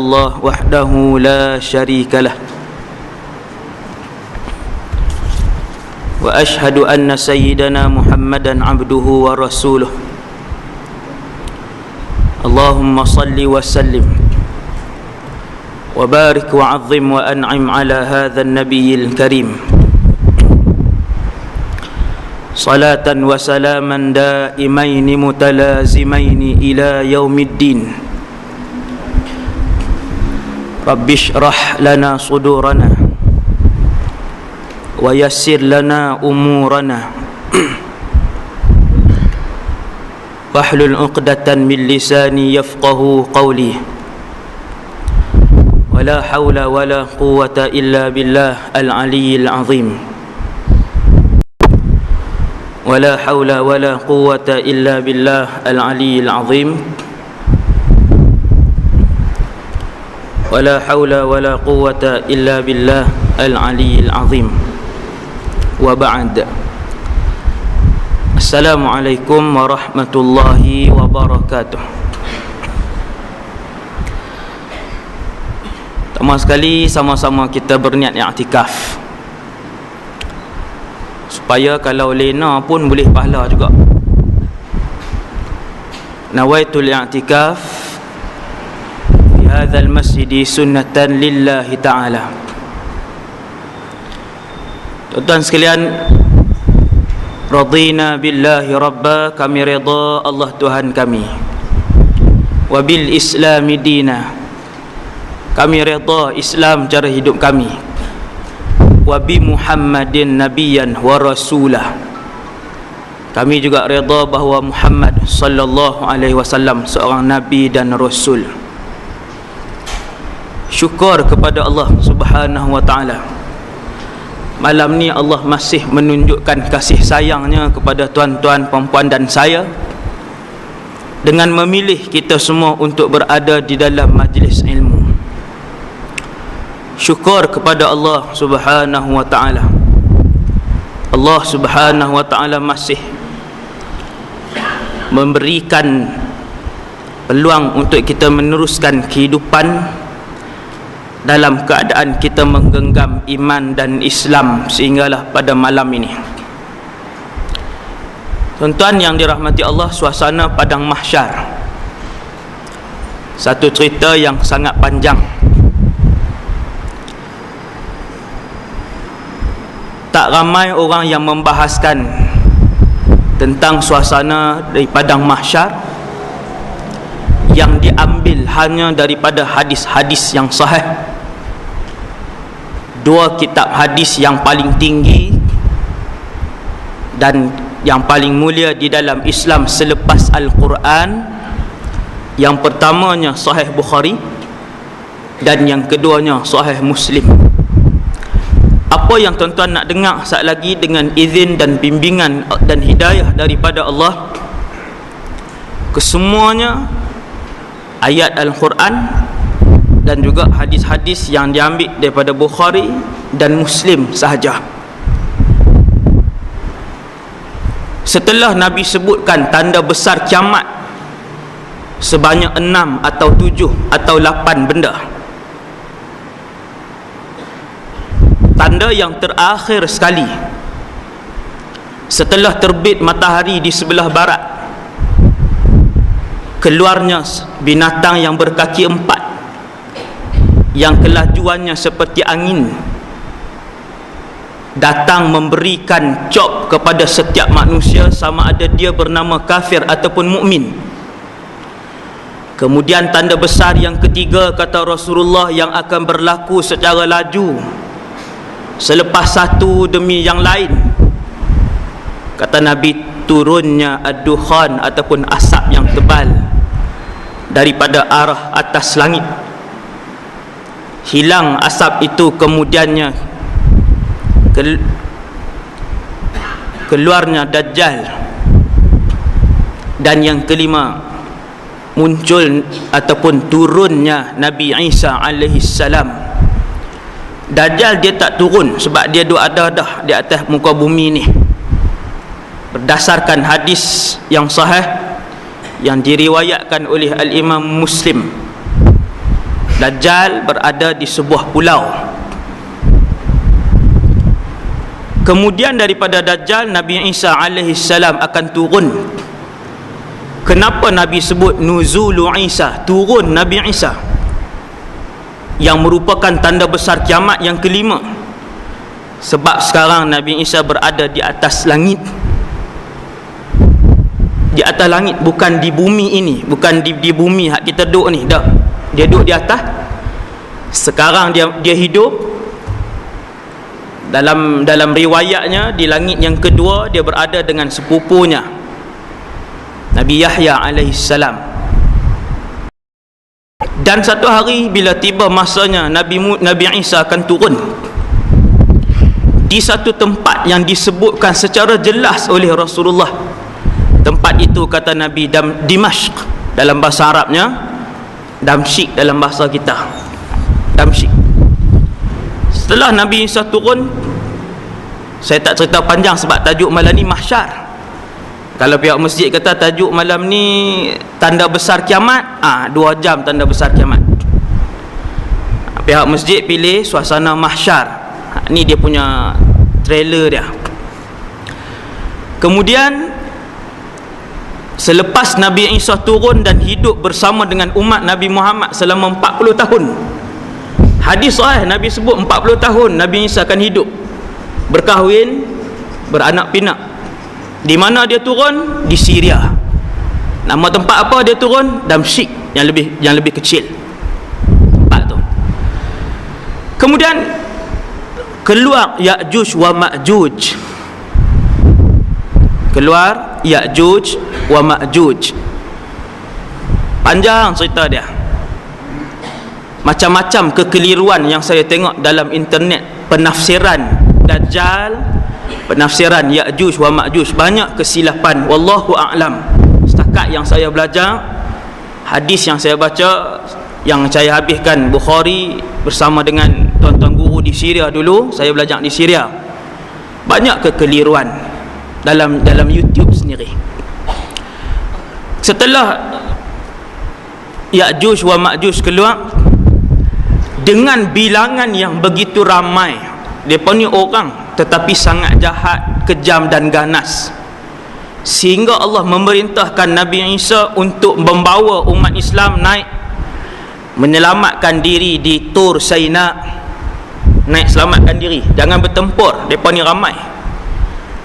الله وحده لا شريك له وأشهد أن سيدنا محمدا عبده ورسوله اللهم صل وسلم وبارك وعظم وأنعم على هذا النبي الكريم صلاة وسلاما دائمين متلازمين إلى يوم الدين رب اشرح لنا صدورنا ويسر لنا أمورنا واحلل عقدة من لساني يفقه قولي ولا حول ولا قوة إلا بالله العلي العظيم ولا حول ولا قوة إلا بالله العلي العظيم ولا حول ولا قوة إلا بالله العلي العظيم وبعد السلام عليكم ورحمة الله وبركاته. Pertama sekali sama-sama kita berniat i'tikaf supaya kalau lena pun boleh pahala juga. Nawaitul i'tikaf هذا المسجد سنة لله تعالى. Tuan-tuan sekalian, radina billahi rabba, kami redha Allah Tuhan kami, wa bil islami dina, kami redha Islam cara hidup kami, wa bi Muhammadin nabiyyan wa rasulah, kami juga redha bahawa Muhammad sallallahu alaihi wasallam seorang nabi dan rasul. Syukur kepada Allah Subhanahu wa taala. Malam ni Allah masih menunjukkan kasih sayangnya kepada tuan-tuan, puan-puan dan saya dengan memilih kita semua untuk berada di dalam majlis ilmu. Syukur kepada Allah Subhanahu wa taala. Allah Subhanahu wa taala masih memberikan peluang untuk kita meneruskan kehidupan dalam keadaan kita menggenggam iman dan Islam sehinggalah pada malam ini. Tuan-tuan yang dirahmati Allah, suasana padang mahsyar, satu cerita yang sangat panjang. Tak ramai orang yang membahaskan tentang suasana dari padang mahsyar yang diambil hanya daripada hadis-hadis yang sahih. Dua kitab hadis yang paling tinggi dan yang paling mulia di dalam Islam selepas Al-Quran. Yang pertamanya Sahih Bukhari dan yang keduanya Sahih Muslim. Apa yang tuan-tuan nak dengar saat lagi dengan izin dan bimbingan dan hidayah daripada Allah, kesemuanya ayat Al-Quran dan juga hadis-hadis yang diambil daripada Bukhari dan Muslim sahaja. Setelah Nabi sebutkan tanda besar kiamat sebanyak 6 atau 7 atau 8 benda, tanda yang terakhir sekali setelah terbit matahari di sebelah barat, keluarnya binatang yang berkaki 4 yang kelajuannya seperti angin, datang memberikan cop kepada setiap manusia sama ada dia bernama kafir ataupun mukmin. Kemudian tanda besar yang ketiga, kata Rasulullah, yang akan berlaku secara laju selepas satu demi yang lain, kata Nabi, turunnya ad-dukhan ataupun asap yang tebal daripada arah atas langit. Hilang asap itu, kemudiannya keluarnya Dajjal. Dan yang kelima, muncul ataupun turunnya Nabi Isa alaihi salam. Dajjal dia tak turun sebab dia ada dah di atas muka bumi ni. Berdasarkan hadis yang sahih yang diriwayatkan oleh Al-Imam Muslim, Dajjal berada di sebuah pulau. Kemudian daripada Dajjal, Nabi Isa alaihi salam akan turun. Kenapa Nabi sebut nuzulu Isa, turun Nabi Isa, yang merupakan tanda besar kiamat yang kelima? Sebab sekarang Nabi Isa berada di atas langit. Di atas langit, bukan di bumi ini, bukan di bumi hak kita duduk ni, dah. Dia duduk di atas. Sekarang dia hidup. Dalam riwayatnya, di langit yang kedua dia berada dengan sepupunya Nabi Yahya alaihi salam. Dan satu hari bila tiba masanya Nabi Isa akan turun di satu tempat yang disebutkan secara jelas oleh Rasulullah. Tempat itu kata Nabi Dimashq dalam bahasa Arabnya, Damsyik dalam bahasa kita, Damsyik. Setelah Nabi Isa turun, saya tak cerita panjang sebab tajuk malam ni mahsyar. Kalau pihak masjid kata tajuk malam ni tanda besar kiamat, 2 jam tanda besar kiamat. Pihak masjid pilih suasana mahsyar. Ni dia punya trailer dia. Kemudian selepas Nabi Isa turun dan hidup bersama dengan umat Nabi Muhammad selama 40 tahun. Hadis sahih Nabi sebut 40 tahun Nabi Isa akan hidup, berkahwin, beranak pinak. Di mana dia turun? Di Syria. Nama tempat apa dia turun? Damsyik, yang lebih kecil tempat tu. Kemudian keluar Ya'juj wa Ma'juj. Keluar Ya'juj wa Ma'juj. Panjang cerita dia. Macam-macam kekeliruan yang saya tengok dalam internet, penafsiran Dajjal, penafsiran Ya'juj wa Ma'juj, banyak kesilapan, wallahu a'lam. Setakat yang saya belajar, hadis yang saya baca, yang saya habiskan Bukhari bersama dengan tuan-tuan guru di Syria dulu, saya belajar di Syria, banyak kekeliruan dalam YouTube sendiri. Setelah Ya'juj wa Ma'juj keluar dengan bilangan yang begitu ramai, mereka ni orang tetapi sangat jahat, kejam dan ganas, sehingga Allah memerintahkan Nabi Isa untuk membawa umat Islam naik menyelamatkan diri di Tur Saina. Naik selamatkan diri, jangan bertempur. Mereka ni ramai.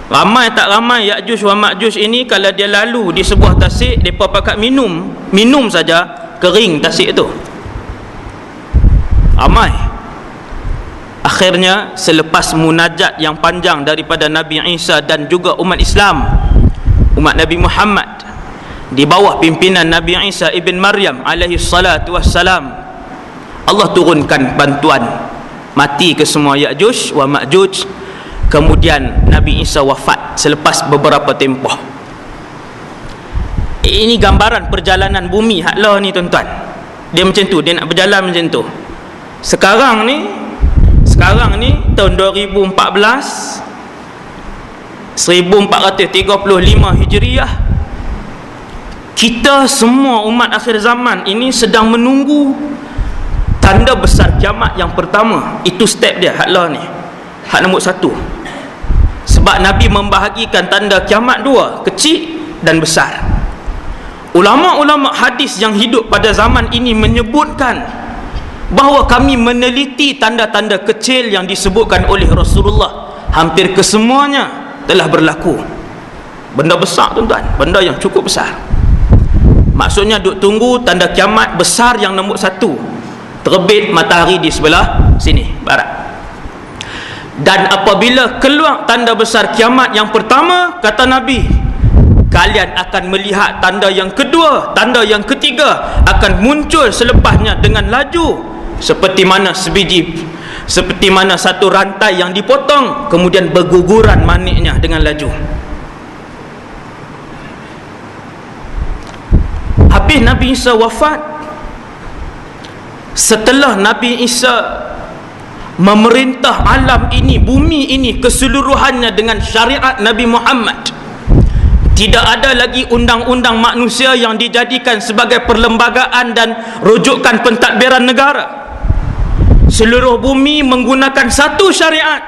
Ramai tak ramai Ya'juj wa Ma'juj ini, kalau dia lalu di sebuah tasik, mereka pakat minum saja, kering tasik itu. Ramai. Akhirnya selepas munajat yang panjang daripada Nabi Isa dan juga umat Islam, umat Nabi Muhammad di bawah pimpinan Nabi Isa ibn Maryam alaihi salatu wassalam, Allah turunkan bantuan, mati ke semua Ya'juj wa Ma'juj. Kemudian Nabi Isa wafat selepas beberapa tempoh. Ini gambaran perjalanan bumi haklah ni tuan-tuan. Dia macam tu, dia nak berjalan macam tu. Sekarang ni tahun 2014, 1435 Hijriah, kita semua umat akhir zaman ini sedang menunggu tanda besar kiamat yang pertama. Itu step dia, haklah ni, hak nombor 1. Sebab Nabi membahagikan tanda kiamat 2, kecil dan besar. Ulama-ulama hadis yang hidup pada zaman ini menyebutkan bahawa kami meneliti tanda-tanda kecil yang disebutkan oleh Rasulullah, hampir kesemuanya telah berlaku. Benda besar tuan-tuan, benda yang cukup besar. Maksudnya duk tunggu tanda kiamat besar yang nombor 1, terbit matahari di sebelah sini barat. Dan apabila keluar tanda besar kiamat yang pertama, kata Nabi, kalian akan melihat tanda yang kedua, tanda yang ketiga akan muncul selepasnya dengan laju, seperti mana satu rantai yang dipotong kemudian berguguran maniknya dengan laju. Habis Nabi Isa wafat, setelah Nabi Isa memerintah alam ini, bumi ini keseluruhannya dengan syariat Nabi Muhammad, Tidak ada lagi undang-undang manusia yang dijadikan sebagai perlembagaan dan rujukan pentadbiran negara. Seluruh bumi menggunakan satu syariat,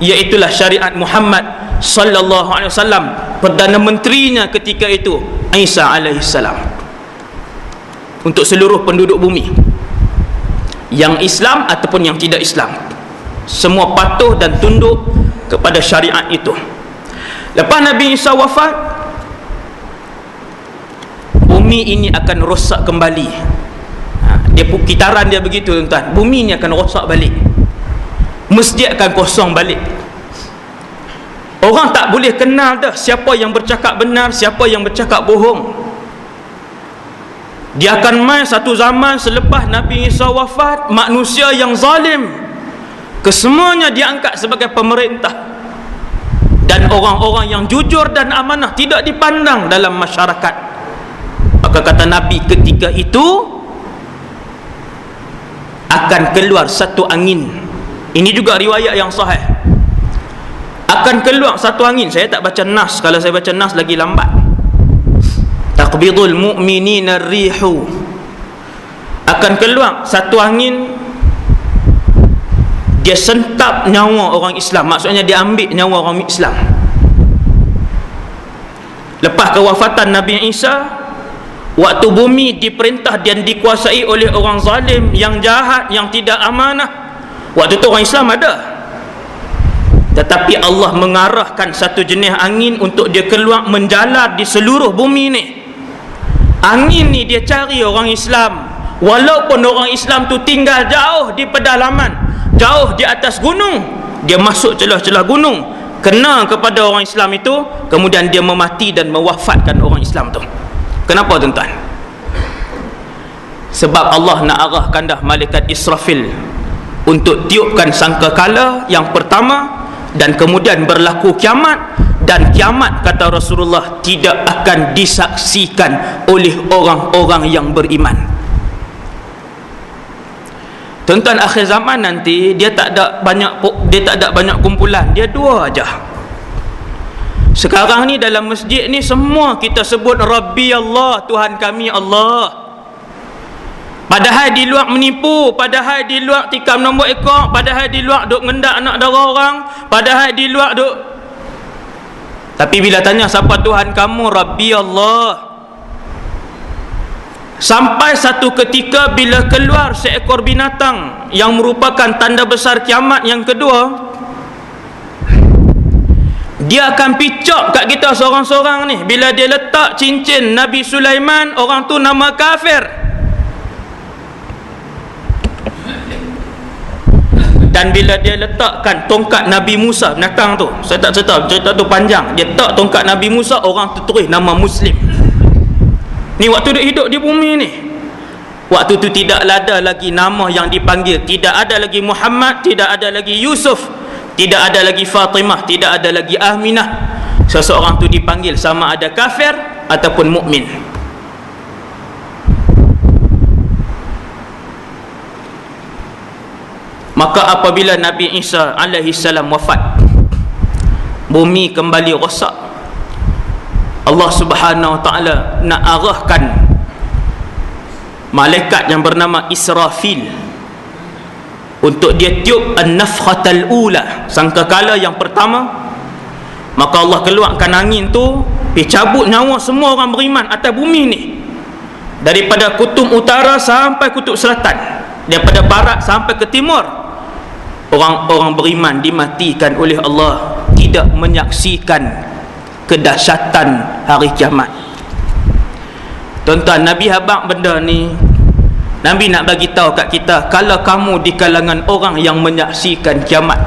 iaitulah syariat Muhammad sallallahu alaihi wasallam, perdana menterinya ketika itu Isa alaihi salam. Untuk seluruh penduduk bumi, yang Islam ataupun yang tidak Islam, semua patuh dan tunduk kepada syariat itu. Lepas Nabi Isa wafat, bumi ini akan rosak kembali. Dia kitaran dia begitu, tuan-tuan. Bumi ini akan rosak balik, masjid akan kosong balik. Orang tak boleh kenal dah siapa yang bercakap benar, siapa yang bercakap bohong. Dia akan mai satu zaman selepas Nabi Isa wafat, manusia yang zalim kesemuanya diangkat sebagai pemerintah, dan orang-orang yang jujur dan amanah tidak dipandang dalam masyarakat. Maka kata Nabi, ketika itu akan keluar satu angin. Ini juga riwayat yang sahih. Akan keluar satu angin. Saya tak baca nas, kalau saya baca nas lagi lambat. Taqbidul mu'minina rihu. Akan keluar satu angin, dia sentap nyawa orang Islam. Maksudnya dia ambil nyawa orang Islam. Lepas kewafatan Nabi Isa, waktu bumi diperintah dan dikuasai oleh orang zalim, yang jahat, yang tidak amanah, waktu itu orang Islam ada. Tetapi Allah mengarahkan satu jenis angin untuk dia keluar menjalar di seluruh bumi ni. Angin ni dia cari orang Islam, walaupun orang Islam tu tinggal jauh di pedalaman, jauh di atas gunung. Dia masuk celah-celah gunung, kena kepada orang Islam itu, kemudian dia memati dan mewafatkan orang Islam tu. Kenapa, tuan-tuan? Sebab Allah nak arahkan dah malaikat Israfil untuk tiupkan sangkakala yang pertama, dan kemudian berlaku kiamat. Dan kiamat, kata Rasulullah, tidak akan disaksikan oleh orang-orang yang beriman. Tuan-tuan, akhir zaman nanti dia tak ada banyak kumpulan, dia dua aja. Sekarang ni dalam masjid ni semua kita sebut Rabbi Allah, Tuhan kami Allah. Padahal di luar menipu, padahal di luar tikam nombor ekor, padahal di luar duk ngendak anak dara orang, padahal di luar duk. Tapi bila tanya siapa Tuhan kamu, Rabbi Allah. Sampai satu ketika bila keluar seekor binatang yang merupakan tanda besar kiamat yang kedua, dia akan picok kat kita seorang-seorang ni. Bila dia letak cincin Nabi Sulaiman, orang tu nama kafir. Dan bila dia letakkan tongkat Nabi Musa, binatang tu, saya tak cerita, cerita tu panjang. Dia letak tongkat Nabi Musa, orang tu tulis nama Muslim. Ni waktu dia hidup di bumi ni. Waktu tu tidak ada lagi nama yang dipanggil. Tidak ada lagi Muhammad, tidak ada lagi Yusuf, tidak ada lagi Fatimah, tidak ada lagi Aminah. Seseorang tu dipanggil sama ada kafir ataupun mukmin. Maka apabila Nabi Isa alaihi salam wafat, bumi kembali rosak. Allah Subhanahu wa taala nak arahkan malaikat yang bernama Israfil untuk dia tiup an-nafkhatal ula, sangkakala yang pertama. Maka Allah keluarkan angin tu, pergi cabut nyawa semua orang beriman atas bumi ni, daripada kutub utara sampai kutub selatan, daripada barat sampai ke timur. Orang-orang beriman dimatikan oleh Allah, tidak menyaksikan kedahsyatan hari kiamat. Tuan-tuan, Nabi habaq benda ni. Nabi nak bagi tahu kat kita, kalau kamu di kalangan orang yang menyaksikan kiamat,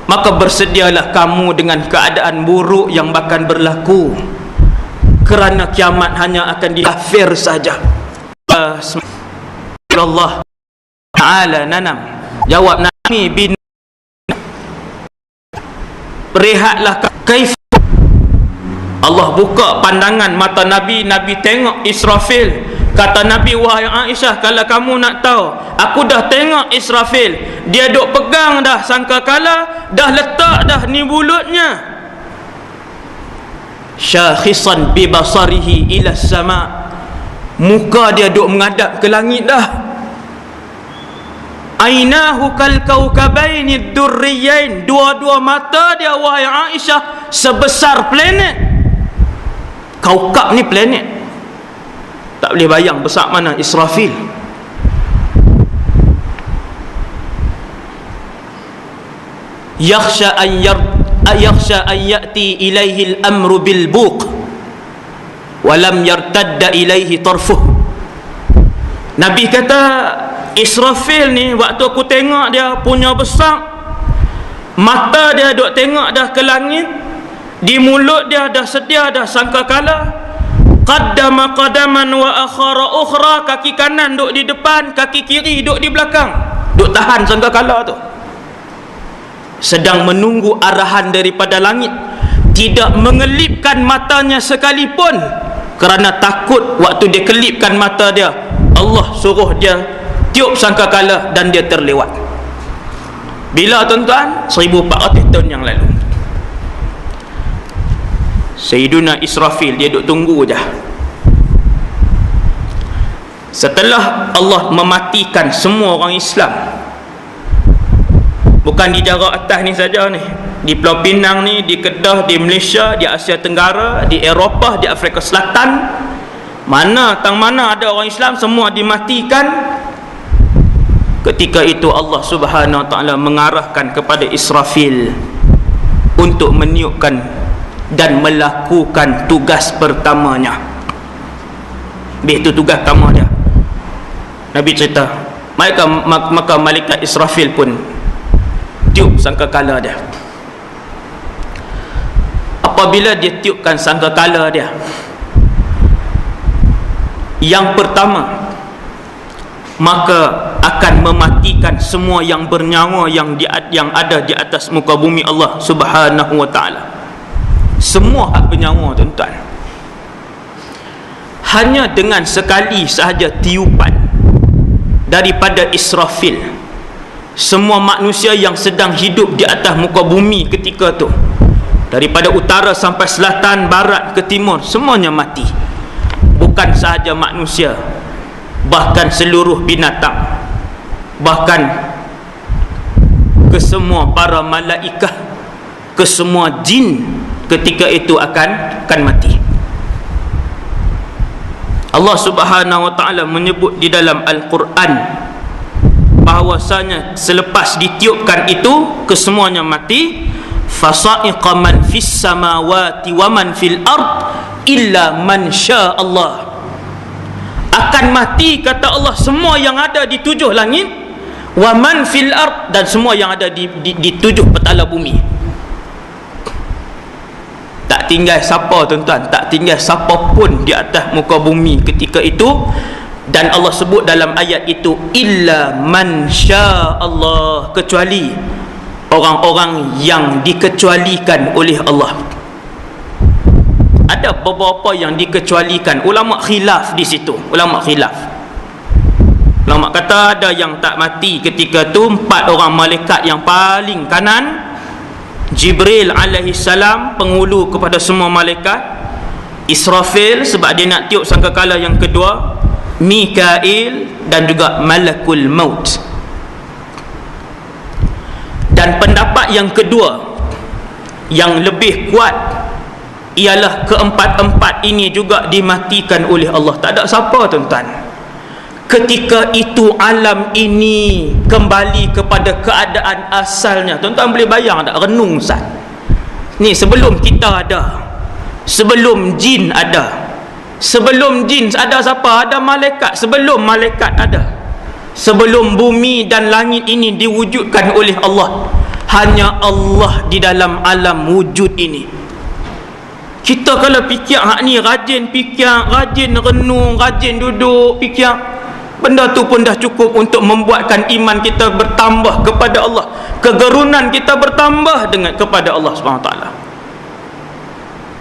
maka bersedialah kamu dengan keadaan buruk yang bakal berlaku, kerana kiamat hanya akan dikafir saja. Allah Ta'ala nanam. Jawab Nabi bin, rehatlah kaif. Allah buka pandangan mata Nabi. Nabi tengok Israfil. Kata Nabi, wahai Aisyah, kalau kamu nak tahu, aku dah tengok Israfil, dia duk pegang dah sangkakala, dah letak dah ni bulutnya. syakhisan bi basarihi ila sama, muka dia duk menghadap ke langit dah. Ainahu kal kaukabaini durriyain, dua-dua mata dia wahai Aisyah sebesar planet. Kaukab ni planet, tak boleh bayang besar mana Israfil. Yakhsha an ya'ti ilaihi al-amru bil buq wa lam yartadda ilaihi tarfuh. Nabi kata Israfil ni, waktu aku tengok dia punya besar, mata dia duk tengok dah ke langit, di mulut dia dah sedia dah sangkakala, qaddama qadaman wa akhara ukhra, kaki kanan duk di depan, kaki kiri duk di belakang, duk tahan sangkakala tu, sedang menunggu arahan daripada langit, tidak mengelipkan matanya sekalipun, kerana takut waktu dia kelipkan mata dia, Allah suruh dia tiup sangkakala dan dia terlewat. Bila tuan-tuan? 1400 tahun yang lalu. Sayyiduna Israfil dia duk tunggu je. Setelah Allah mematikan semua orang Islam, bukan di jarak atas ni saja ni, di Pulau Pinang ni, di Kedah, di Malaysia, di Asia Tenggara, di Eropah, di Afrika Selatan, mana ada orang Islam semua dimatikan. Ketika itu Allah Subhanahu Wa Taala mengarahkan kepada Israfil untuk meniupkan dan melakukan tugas pertamanya. Itu tugas pertama dia. Nabi cerita, maka malaikat Israfil pun tiup sangkakala dia. Apabila dia tiupkan sangkakala dia, yang pertama, maka akan mematikan semua yang bernyawa yang ada di atas muka bumi Allah Subhanahu Wa Taala. Semua hak bernyawa tuan-tuan. Hanya dengan sekali sahaja tiupan daripada Israfil, semua manusia yang sedang hidup di atas muka bumi ketika tu, daripada utara sampai selatan, barat ke timur, semuanya mati. Bukan sahaja manusia, bahkan seluruh binatang, bahkan ke semua para malaikah, ke semua jin ketika itu akan mati. Allah Subhanahu Wa Taala menyebut di dalam Al-Quran bahawasanya selepas ditiupkan itu kesemuanya mati. Fasa'iqa man fis samawati wa man fil ard illa man syaa Allah. Akan mati kata Allah semua yang ada di 7 langit, wa man fil ard, dan semua yang ada di 7 petala bumi. Tak tinggal siapa tuan-tuan, tak tinggal siapa pun di atas muka bumi ketika itu. Dan Allah sebut dalam ayat itu illa man syaa Allah, kecuali orang-orang yang dikecualikan oleh Allah. Ada beberapa yang dikecualikan, ulama khilaf di situ. Ulama kata ada yang tak mati ketika tu 4 orang malaikat yang paling kanan, Jibril alaihi salam, penghulu kepada semua malaikat, Israfil sebab dia nak tiup sangkakala yang kedua, Mikail, dan juga Malakul Maut. Dan pendapat yang kedua yang lebih kuat ialah keempat-empat ini juga dimatikan oleh Allah. Tak ada siapa tuan-tuan. Ketika itu alam ini kembali kepada keadaan asalnya. Tuan-tuan boleh bayang tak? Renung sat. Ni sebelum kita ada, sebelum jin ada, sebelum jin ada siapa? Ada malaikat. Sebelum malaikat ada, sebelum bumi dan langit ini diwujudkan oleh Allah, hanya Allah di dalam alam wujud ini. Kita kalau fikir hak ni, rajin fikir, rajin renung, rajin duduk fikir, benda tu pun dah cukup untuk membuatkan iman kita bertambah kepada Allah, kegerunan kita bertambah dengan kepada Allah SWT.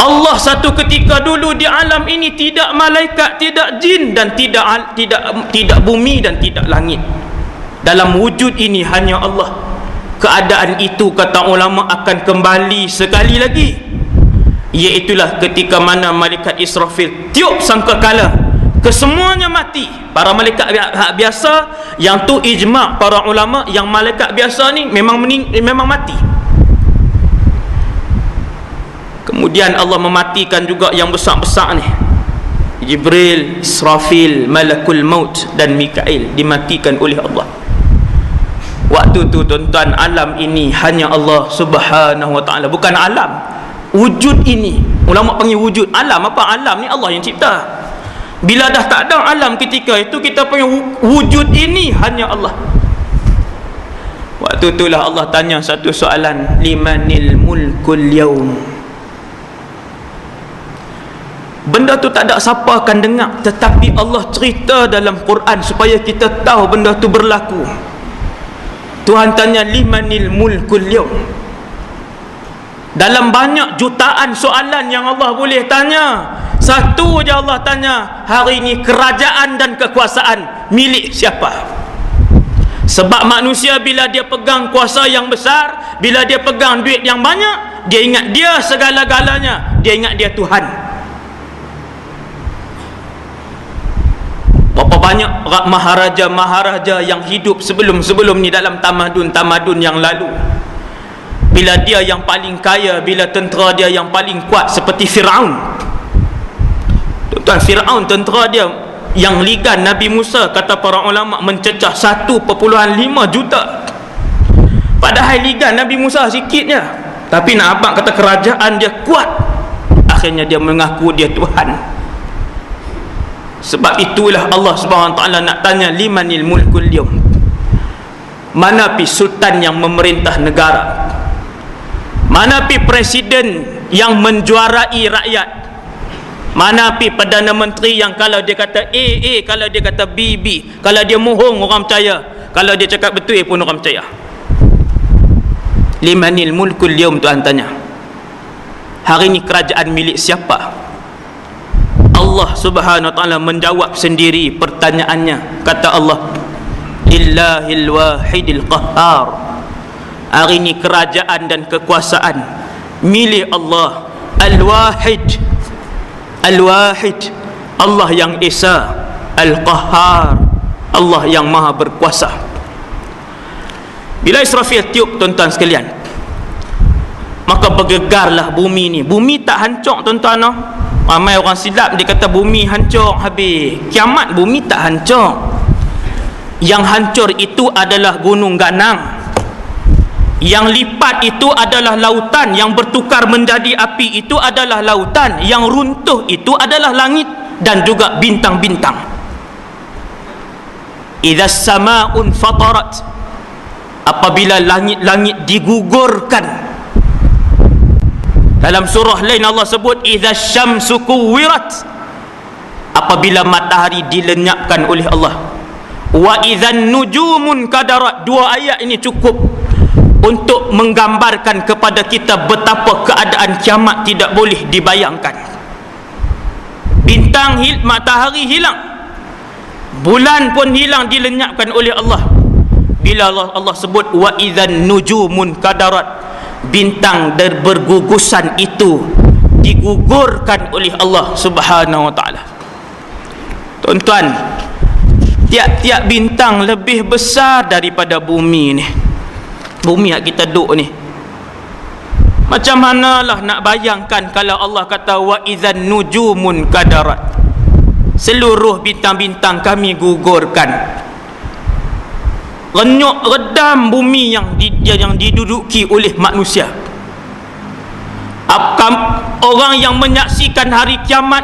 Allah satu ketika dulu di alam ini tidak malaikat, tidak jin, dan tidak bumi dan tidak langit. Dalam wujud ini hanya Allah. Keadaan itu kata ulama akan kembali sekali lagi. Iaitulah ketika mana malaikat Israfil tiup sangkakala, kesemuanya mati. Para malaikat biasa, yang tu ijma' para ulama, yang malaikat biasa ni memang mati. Kemudian Allah mematikan juga yang besar-besar ni, Jibril, Israfil, Malakul Maut dan Mikail dimatikan oleh Allah. Waktu tu tuan-tuan, alam ini hanya Allah Subhanahu wa ta'ala, bukan alam. Wujud ini, ulama panggil wujud. Alam apa? Alam ni Allah yang cipta. Bila dah tak ada alam ketika itu, kita panggil wujud ini hanya Allah. Waktu itulah Allah tanya satu soalan, limanil mulkul yaum. Benda tu tak ada siapa akan dengar, tetapi Allah cerita dalam Quran supaya kita tahu benda tu berlaku. Tuhan tanya, limanil mulkul yaum. Dalam banyak jutaan soalan yang Allah boleh tanya, satu je Allah tanya, hari ini kerajaan dan kekuasaan milik siapa? Sebab manusia bila dia pegang kuasa yang besar, bila dia pegang duit yang banyak, dia ingat dia segala-galanya, dia ingat dia Tuhan. Berapa banyak maharaja-maharaja yang hidup sebelum ni dalam tamadun yang lalu, bila dia yang paling kaya, bila tentera dia yang paling kuat, seperti Fir'aun. Tuan, Fir'aun, tentera dia yang ligan Nabi Musa, kata para ulama, mencecah 1.5 juta. Padahal ligan Nabi Musa sikitnya, tapi nak apa, kata kerajaan dia kuat. Akhirnya dia mengaku dia Tuhan. Sebab itulah Allah Subhanahu wa ta'ala nak tanya, limanil mulkul yaum. Mana pi sultan yang memerintah negara? Mana pi presiden yang menjuarai rakyat? Mana pi Perdana Menteri yang kalau dia kata A, kalau dia kata B, kalau dia mohong orang percaya, kalau dia cakap betul pun orang percaya. Limanil mulkul yaum, Tuhan tanya. Hari ini kerajaan milik siapa? Allah Subhanahu wa ta'ala menjawab sendiri pertanyaannya. Kata Allah, lillahil wahidil qahhar. Hari ini kerajaan dan kekuasaan milik Allah Al-Wahid. Al-Wahid, Allah yang Esa. Al-Qahhar, Allah yang maha berkuasa. Bila Israfil tiup, tuan-tuan sekalian, maka bergegarlah bumi ni. Bumi tak hancur, tuan-tuan. Ramai orang silap, dia kata bumi hancur habis. Kiamat bumi tak hancur. Yang hancur itu adalah gunung ganang. Yang lipat itu adalah lautan, yang bertukar menjadi api itu adalah lautan, yang runtuh itu adalah langit dan juga bintang-bintang. Idza samaa'un fatarat, apabila langit-langit digugurkan. Dalam surah lain Allah sebut idza syamsu kuwirat, apabila matahari dilenyapkan oleh Allah. Wa idzan nujumun kadarat. Dua ayat ini cukup untuk menggambarkan kepada kita betapa keadaan kiamat tidak boleh dibayangkan. Bintang matahari hilang, bulan pun hilang, dilenyapkan oleh Allah. Bila Allah sebut wa idzan nujumun kadarat, bintang dan bergugusan itu digugurkan oleh Allah Subhanahu wa ta'ala. Tuan-tuan, tiap-tiap bintang lebih besar daripada bumi ni. Bumi yang kita duduk ni, macam manalah nak bayangkan kalau Allah kata wa idzan nujumun kadarat, seluruh bintang-bintang kami gugurkan. Renyuk redam bumi yang diduduki oleh manusia. Orang yang menyaksikan hari kiamat,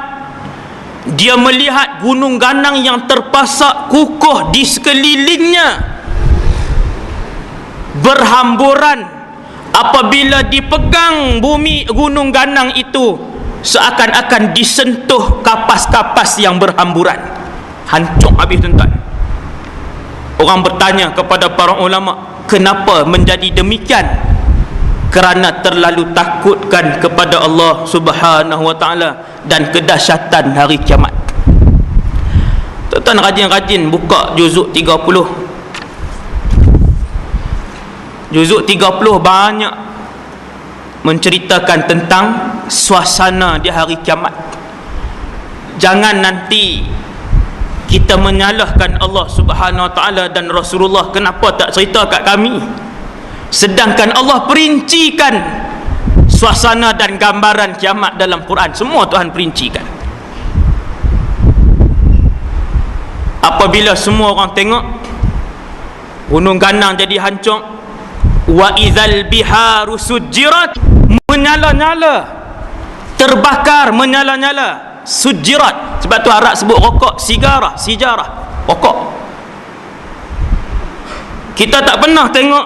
dia melihat gunung ganang yang terpasak kukuh di sekelilingnya berhamburan. Apabila dipegang bumi gunung ganang itu, seakan-akan disentuh kapas-kapas yang berhamburan. Hancur habis, tuan-tuan. Orang bertanya kepada para ulama, kenapa menjadi demikian? Kerana terlalu takutkan kepada Allah Subhanahu wa ta'ala dan kedahsyatan hari kiamat. Tuan-tuan rajin-rajin buka juzuk 30. Juzuk 30 banyak menceritakan tentang suasana di hari kiamat. Jangan nanti kita menyalahkan Allah Subhanahu Wa Taala dan Rasulullah, kenapa tak cerita kat kami, sedangkan Allah perincikan suasana dan gambaran kiamat dalam Quran. Semua Tuhan perincikan. Apabila semua orang tengok gunung ganang jadi hancur, wa idzal biharu sujirat, menyala-nyala, terbakar, menyala-nyala, sujirat. Sebab tu Arab sebut rokok sijarah, rokok. Kita tak pernah tengok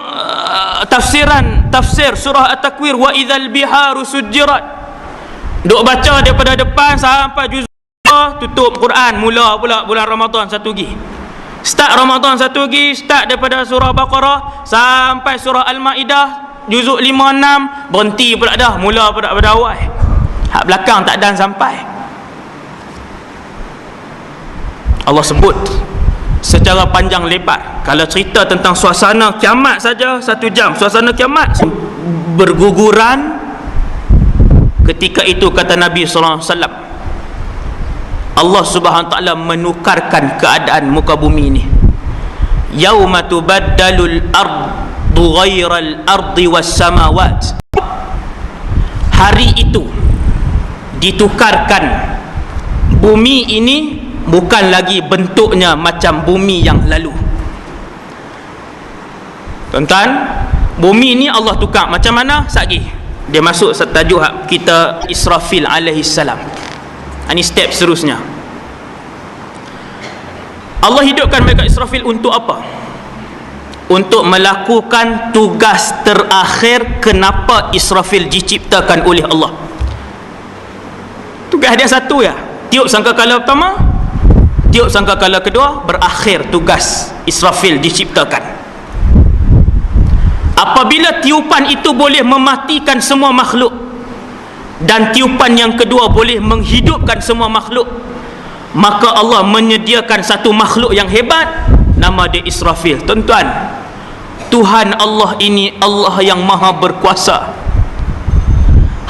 tafsir surah At-Takwir, wa idzal biharu sujirat, duk baca daripada depan sampai juz tutup Quran. Mula pula bulan Ramadan satu lagi, start Ramadan satu lagi, start daripada surah Baqarah sampai surah Al-Ma'idah juzuk 5-6, berhenti pula dah, mula pula pada awal. Hak belakang tak dan sampai. Allah sebut secara panjang lebar. Kalau cerita tentang suasana kiamat saja 1 jam, suasana kiamat berguguran. Ketika itu kata Nabi sallallahu alaihi wasallam, Allah Subhanahu Wa Taala menukarkan keadaan muka bumi ini. Yauma tubaddalul ardu ghairal ardi was samawat. Hari itu ditukarkan bumi ini, bukan lagi bentuknya macam bumi yang lalu. Tuan-tuan, bumi ini Allah tukar macam mana? Satgi dia masuk tajuk kita Israfil alaihi salam. Ini step seterusnya. Allah hidupkan malaikat Israfil untuk apa? Untuk melakukan tugas terakhir. Kenapa Israfil diciptakan oleh Allah? Tugas dia satu ya, tiup sangkakala pertama, tiup sangkakala kedua, berakhir tugas Israfil diciptakan. Apabila tiupan itu boleh mematikan semua makhluk, dan tiupan yang kedua boleh menghidupkan semua makhluk, maka Allah menyediakan satu makhluk yang hebat, nama dia Israfil. Tuan-tuan, Tuhan Allah ini Allah yang maha berkuasa.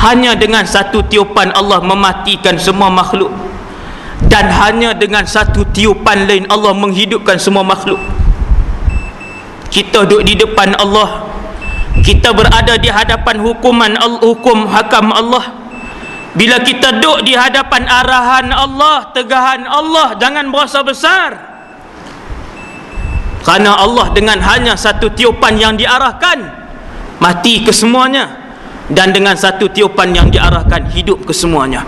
Hanya dengan satu tiupan Allah mematikan semua makhluk, dan hanya dengan satu tiupan lain Allah menghidupkan semua makhluk. Kita duduk di depan Allah, kita berada di hadapan hukum hakam Allah. Bila kita duduk di hadapan arahan Allah, tegahan Allah, jangan berasa besar, kerana Allah dengan hanya satu tiupan yang diarahkan mati ke semuanya, dan dengan satu tiupan yang diarahkan hidup ke semuanya.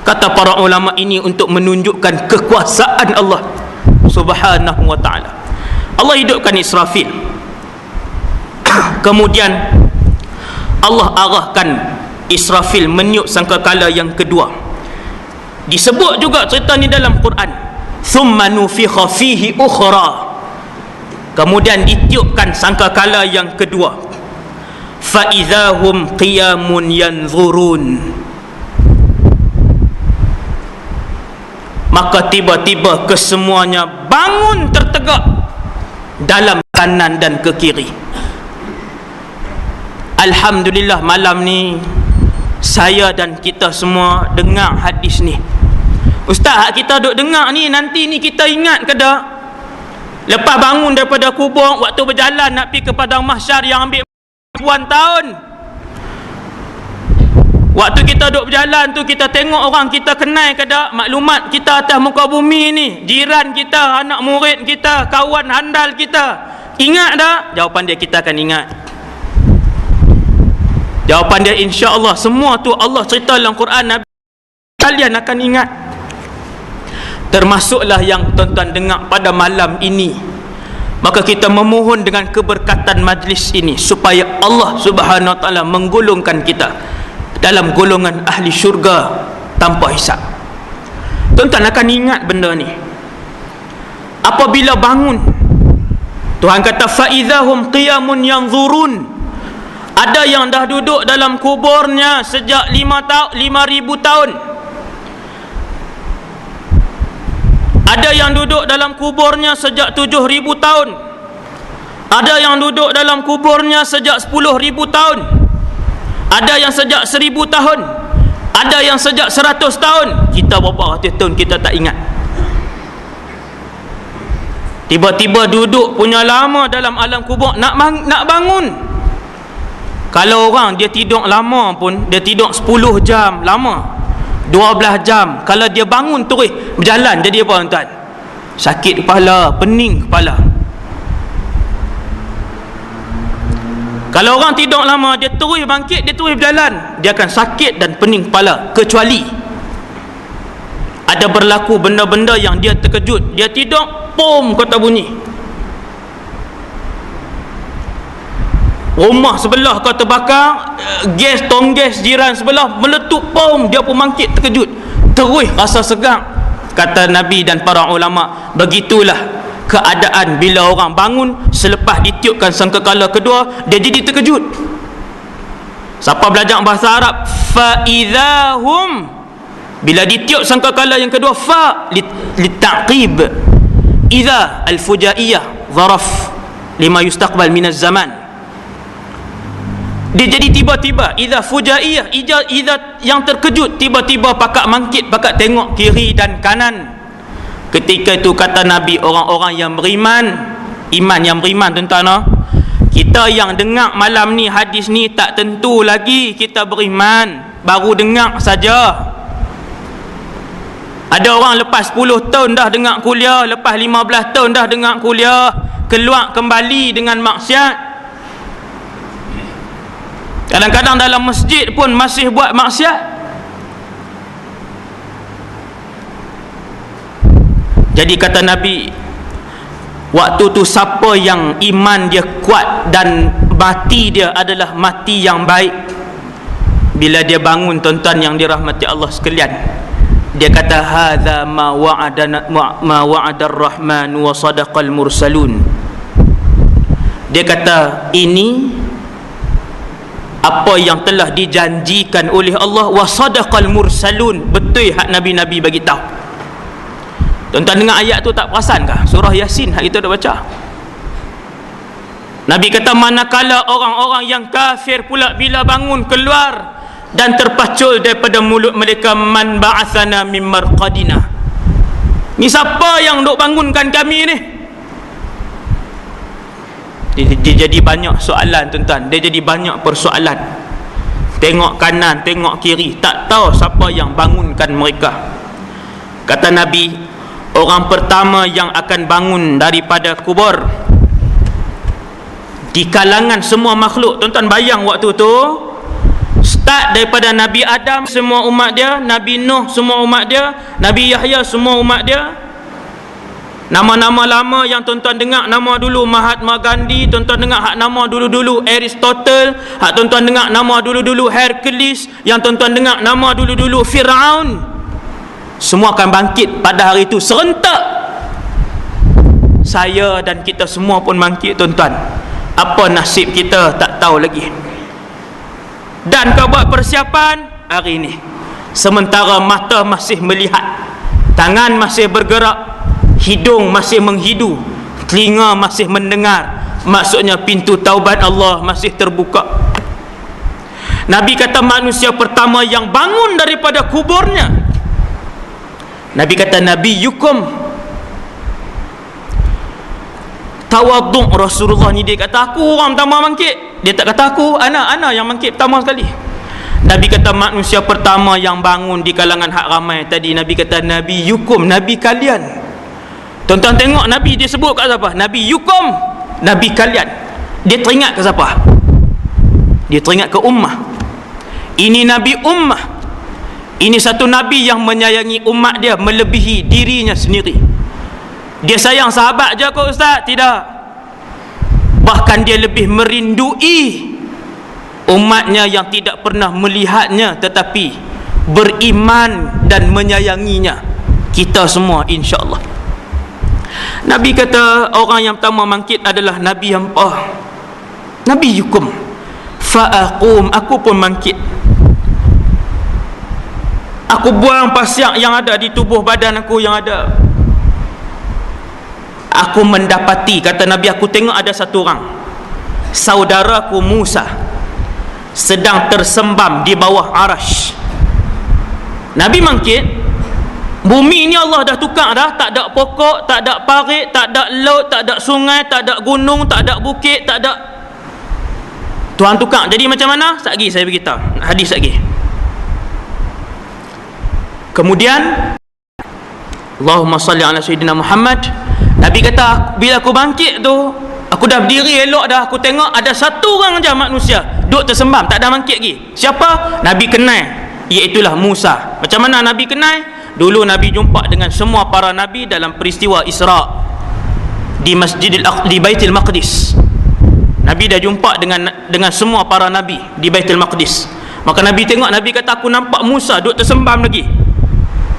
Kata para ulama ini untuk menunjukkan kekuasaan Allah Subhanahu Wa Taala. Allah hidupkan Israfil. Kemudian Allah arahkan Israfil meniup sangkakala yang kedua. Disebut juga cerita ni dalam Quran, thumma nufikha fihi ukhra. Kemudian ditiupkan sangkakala yang kedua, fa idzahum qiyamun yanzurun. Maka tiba-tiba kesemuanya bangun tertegak dalam kanan dan ke kiri. Alhamdulillah, malam ni saya dan kita semua dengar hadis ni. Ustaz, kita duk dengar ni, nanti ni kita ingat ke tak? Lepas bangun daripada kubur, waktu berjalan nak pergi ke padang mahsyar yang ambil ribuan tahun, waktu kita duk berjalan tu, kita tengok orang kita kenal ke tak? Maklumat kita atas muka bumi ni, jiran kita, anak murid kita, kawan handal kita, ingat tak? Jawapan dia, kita akan ingat. Jawapan dia, insya-Allah. Semua tu Allah cerita dalam Quran, Nabi kalian akan ingat. Termasuklah yang tuan-tuan dengar pada malam ini. Maka kita memohon dengan keberkatan majlis ini supaya Allah Subhanahu Wa Taala menggolongkan kita dalam golongan ahli syurga tanpa hisab. Tuan-tuan akan ingat benda ni. Apabila bangun, Tuhan kata fa idzahum qiyamun yanzurun. Ada yang dah duduk dalam kuburnya sejak 5,000 tahun. Ada yang duduk dalam kuburnya sejak 7,000 tahun. Ada yang duduk dalam kuburnya sejak 10,000 tahun. Ada yang sejak 1000 tahun, ada yang sejak 100 tahun. Kita berapa ratus tahun kita tak ingat. Tiba-tiba duduk punya lama dalam alam kubur, nak bangun. Kalau orang dia tidur lama pun, dia tidur 10 jam lama, 12 jam, kalau dia bangun terus berjalan, jadi apa tuan? Sakit kepala, pening kepala. Kalau orang tidur lama, dia terus bangkit, dia terus berjalan, dia akan sakit dan pening kepala. Kecuali ada berlaku benda-benda yang dia terkejut, dia tidur, pom, kata bunyi, rumah sebelah kau terbakar, gas, tong gas jiran sebelah meletup, pom, dia pun bangkit terkejut, terus rasa segang. Kata Nabi dan para ulama, begitulah keadaan bila orang bangun selepas ditiupkan sangkakala kedua, dia jadi terkejut. Siapa belajar bahasa Arab, fa idzahum, bila ditiup sangkakala yang kedua, fa litaqib, idza al-fujaiyah zaraf lima yustaqbal minaz zaman. Dia jadi tiba-tiba, idza fujaiyah, idza yang terkejut, tiba-tiba pakak mangkit, pakak tengok kiri dan kanan. Ketika itu kata Nabi, orang-orang yang beriman, iman yang beriman tuan-tuan, kita yang dengar malam ni hadis ni tak tentu lagi kita beriman, baru dengar saja. Ada orang lepas 10 tahun dah dengar kuliah, lepas 15 tahun dah dengar kuliah, keluar kembali dengan maksiat. Kadang-kadang dalam masjid pun masih buat maksiat. Jadi kata Nabi, waktu tu siapa yang iman dia kuat dan mati dia adalah mati yang baik, bila dia bangun tuan-tuan yang dirahmati Allah sekalian, dia kata hadza ma wa'ada ar-rahman wa sadaqal mursalun. Dia kata ini apa yang telah dijanjikan oleh Allah, wa sadaqal mursalun, betul hak nabi-nabi bagi tahu. Tuan-tuan dengar ayat tu tak perasan kah? Surah Yasin hak kita dah baca. Nabi kata manakala orang-orang yang kafir pula bila bangun keluar dan terpacul daripada mulut mereka, man ba'athana min marqadina, ni siapa yang duk bangunkan kami ni? Dia jadi banyak soalan tuan-tuan, dia jadi banyak persoalan. Tengok kanan, tengok kiri, tak tahu siapa yang bangunkan mereka. Kata Nabi, orang pertama yang akan bangun daripada kubur di kalangan semua makhluk, tuan-tuan bayang waktu tu, start daripada Nabi Adam semua umat dia, Nabi Nuh semua umat dia, Nabi Yahya semua umat dia. Nama-nama lama yang tuan-tuan dengar, nama dulu Mahatma Gandhi, tuan-tuan dengar hak nama dulu-dulu Aristotle, hak tuan-tuan dengar nama dulu-dulu Hercules, yang tuan-tuan dengar nama dulu-dulu Firaun, semua akan bangkit pada hari itu serentak. Saya dan kita semua pun bangkit tuan-tuan. Apa nasib kita tak tahu lagi. Dan kau buat persiapan hari ini, sementara mata masih melihat, tangan masih bergerak, hidung masih menghidu, telinga masih mendengar, maksudnya pintu taubat Allah masih terbuka. Nabi kata manusia pertama yang bangun daripada kuburnya, Nabi kata Nabi Yukum. Tawaduk Rasulullah ni, dia kata aku orang pertama bangkit. Dia tak kata aku, anak yang bangkit pertama sekali. Nabi kata manusia pertama yang bangun di kalangan hak ramai tadi, Nabi kata Nabi Yukum, Nabi kalian. Tuan-tuan tengok Nabi dia sebut kat siapa? Nabi Yukum, Nabi kalian. Dia teringat ke siapa? Dia teringat ke ummah. Ini Nabi ummah. Ini satu Nabi yang menyayangi umat dia melebihi dirinya sendiri. Dia sayang sahabat je kok Ustaz? Tidak. Bahkan dia lebih merindui umatnya yang tidak pernah melihatnya tetapi beriman dan menyayanginya. Kita semua insya-Allah. Nabi kata orang yang pertama bangkit adalah Nabi yang Nabi Yukum. Fa'aqum, aku pun bangkit. Aku buang pasir yang ada di tubuh badan aku yang ada. Aku mendapati, kata Nabi, aku tengok ada satu orang, saudaraku Musa. sedang tersembam di bawah arash. Nabi bangkit, bumi ni Allah dah tukar dah, tak ada pokok, tak ada parit, tak ada laut, tak ada sungai, tak ada gunung, tak ada bukit, tak ada. Tuhan tukar. Jadi macam mana? Sekejap lagi saya beritahu hadis lagi. Kemudian Allahumma salli ala sayyidina Muhammad. Nabi kata, bila aku bangkit tu, aku dah berdiri elok dah, aku tengok ada satu orang je manusia duduk tersembam, tak ada bangkit lagi. Siapa? Nabi kenal, iaitulah Musa. Macam mana Nabi kenal? Dulu Nabi jumpa dengan semua para Nabi dalam peristiwa Isra di di Baitul Maqdis. Nabi dah jumpa dengan semua para Nabi di Baitul Maqdis. Maka Nabi tengok, Nabi kata, aku nampak Musa duduk tersembam lagi,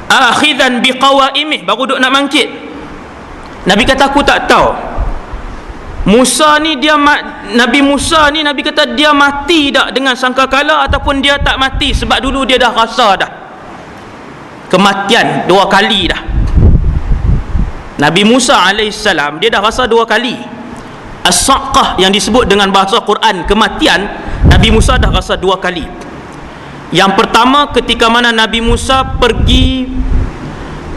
akhidan biqawaimih, baru duduk nak bangkit. Nabi kata, aku tak tahu Musa ni Nabi Musa ni, Nabi kata dia mati tak dengan sangkakala ataupun dia tak mati, sebab dulu dia dah rasa dah kematian 2 kali dah. Nabi Musa alaihissalam dia dah rasa 2 kali as-saqah, yang disebut dengan bahasa Quran kematian. Nabi Musa dah rasa 2 kali. Yang pertama ketika mana Nabi Musa pergi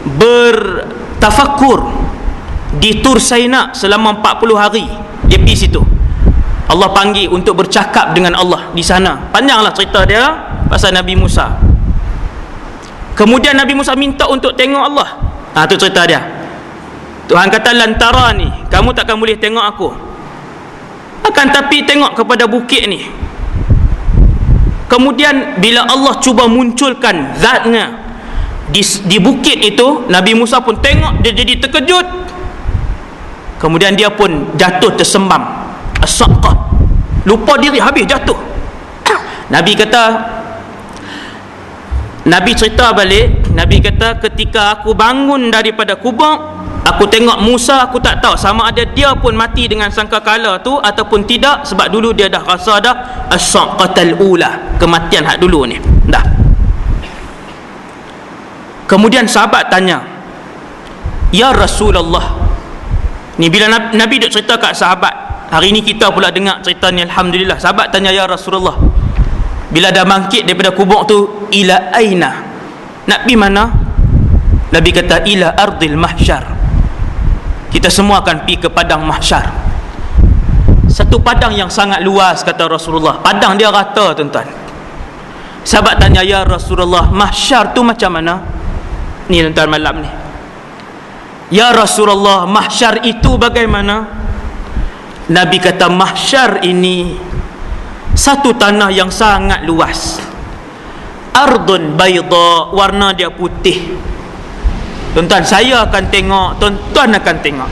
bertafakkur di Tur Saina selama 40 hari. Dia pergi situ, Allah panggil untuk bercakap dengan Allah di sana. Panjanglah cerita dia pasal Nabi Musa. Kemudian Nabi Musa minta untuk tengok Allah. Tu cerita dia. Tuhan kata, lantara ni, kamu takkan boleh tengok aku, akan tapi tengok kepada bukit ni. Kemudian bila Allah cuba munculkan zatnya di bukit itu, Nabi Musa pun tengok, dia jadi terkejut. Kemudian dia pun jatuh tersembam, as-saqah, lupa diri, habis jatuh. Nabi kata, Nabi cerita balik, Nabi kata, ketika aku bangun daripada kubur, aku tengok Musa, aku tak tahu sama ada dia pun mati dengan sangkakala tu ataupun tidak, sebab dulu dia dah rasa dah as-saqatal ula, kematian hak dulu ni dah. Kemudian sahabat tanya, ya Rasulullah, ni bila Nabi duk cerita kat sahabat, hari ni kita pula dengar cerita ni, alhamdulillah. Sahabat tanya, ya Rasulullah, bila dah bangkit daripada kubur tu, ila aina, nak pergi mana? Nabi kata, ila ardil mahsyar, kita semua akan pergi ke padang mahsyar. Satu padang yang sangat luas, kata Rasulullah. Padang dia rata, tuan-tuan. Sahabat tanya, ya Rasulullah, mahsyar tu macam mana? Ni tuan-tuan, malam ni, ya Rasulullah, mahsyar itu bagaimana? Nabi kata, mahsyar ini satu tanah yang sangat luas, ardun bayda, warna dia putih. Tuan-tuan, saya akan tengok, tuan-tuan akan tengok.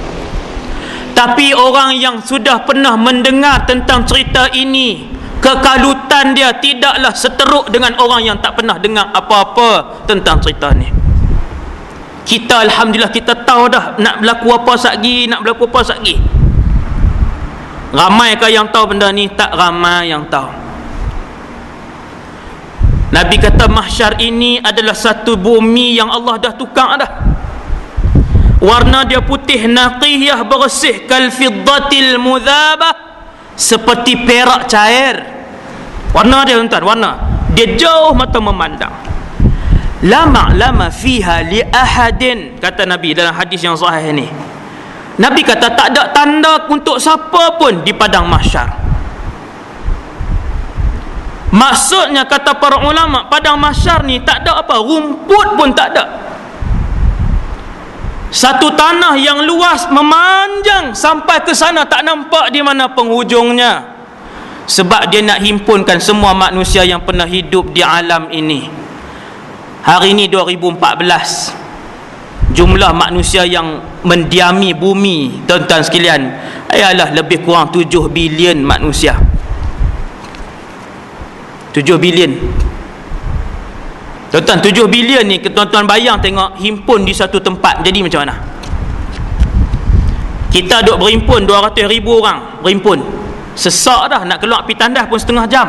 Tapi orang yang sudah pernah mendengar tentang cerita ini, kekalutan dia tidaklah seteruk dengan orang yang tak pernah dengar apa-apa tentang cerita ni. Kita alhamdulillah, kita tahu dah nak berlaku apa satgi, nak berlaku apa satgi. Ramaikah yang tahu benda ni? Tak ramai yang tahu. Nabi kata, mahsyar ini adalah satu bumi yang Allah dah tukar dah. Warna dia putih, naqiyah, bersih, kal fiddatil mudhabah, seperti perak cair. Warna dia, tuan-tuan, warna dia jauh mata memandang. La ma'lama fiha li ahadin, kata Nabi dalam hadis yang sahih ni. Nabi kata, tak ada tanda untuk siapa pun di padang mahsyar. Maksudnya, kata para ulama, padang mahsyar ni tak ada apa, rumput pun tak ada. Satu tanah yang luas memanjang sampai ke sana, tak nampak di mana penghujungnya. Sebab dia nak himpunkan semua manusia yang pernah hidup di alam ini. Hari ini 2014, jumlah manusia yang mendiami bumi, tuan-tuan sekalian, ialah lebih kurang 7 bilion manusia. 7 bilion. Tuan-tuan, 7 bilion ni, tuan-tuan bayang tengok himpun di satu tempat, jadi macam mana? Kita duk berhimpun 200,000 orang berhimpun, sesak dah, nak keluar pergi tandas pun setengah jam.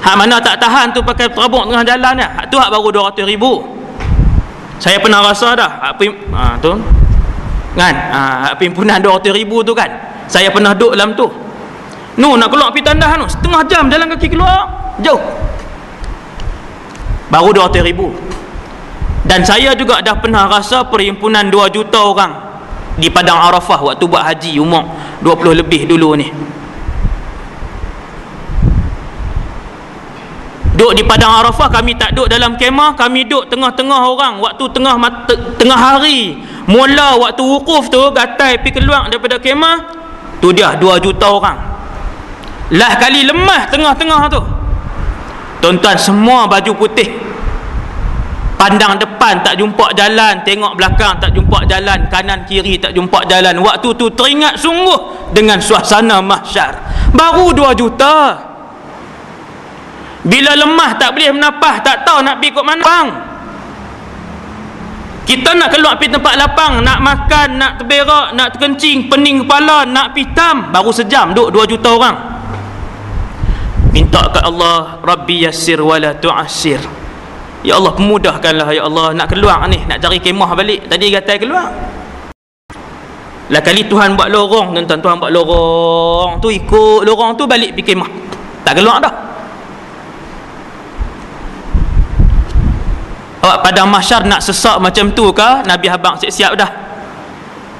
Hak mana tak tahan tu pakai terabuk tengah jalan ni, hak tu hak baru 200,000. Saya pernah rasa dah hak tu kan, hak perhimpunan 200,000 tu kan, saya pernah duduk dalam tu. nak keluar pergi tandas setengah jam jalan kaki keluar, jauh. Baru 200,000. Dan saya juga dah pernah rasa perhimpunan 2 juta orang di Padang Arafah waktu buat haji umur 20 lebih dulu ni. Duduk di Padang Arafah, kami tak duduk dalam kemah, kami duduk tengah-tengah orang. Waktu tengah hari, mula waktu wukuf tu, gatai pergi keluar daripada kemah, tu dia 2 juta orang. Lah kali lemah tengah-tengah tu. Tuan-tuan semua baju putih, pandang depan tak jumpa jalan, tengok belakang tak jumpa jalan, kanan kiri tak jumpa jalan. Waktu tu teringat sungguh dengan suasana mahsyar. Baru 2 juta. Bila lemah tak boleh menapah, tak tahu nak pergi kot mana, bang. Kita nak keluar pergi tempat lapang, nak makan, nak terberak, nak terkencing, pening kepala, nak pitam, baru sejam duduk 2 juta orang. Minta kat Allah, Rabbi yassir wala tu'assir. Ya Allah, pemudahkanlah ya Allah, nak keluar ni, nak cari kemah balik. Tadi gatai keluar. Lah kali Tuhan buat lorong, tuan-tuan, Tuhan buat lorong tu, ikut lorong tu balik pergi kemah. Tak keluar dah. Awak Padang Mahsyar nak sesak macam tu ke? Nabi abang siap-siap dah.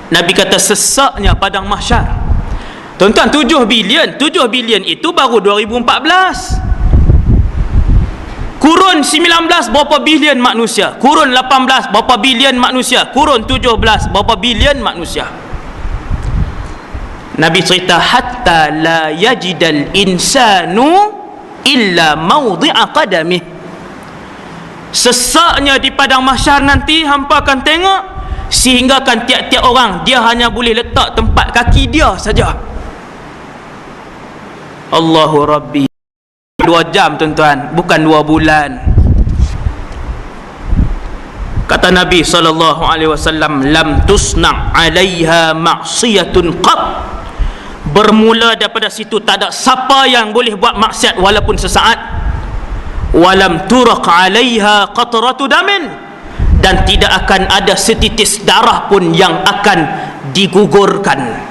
Nabi kata sesaknya Padang Mahsyar. Tuan-tuan, 7 bilion itu baru 2014. Kurun 19 berapa bilion manusia, kurun 18 berapa bilion manusia, kurun 17 berapa bilion manusia. Nabi cerita hatta la yajidal insanu illa mawdi'a qadamih. Sesaknya di Padang Mahsyar nanti hampa akan tengok, sehinggakan tiap-tiap orang dia hanya boleh letak tempat kaki dia saja. Allahu Rabbi. 2 jam tuan-tuan, bukan 2 bulan. Kata Nabi SAW, lam tusna' 'alaiha ma'siyatun qat. Bermula daripada situ tak ada siapa yang boleh buat maksiat walaupun sesaat. Walam turaq 'alaiha qatratu damin, dan tidak akan ada setitis darah pun yang akan digugurkan.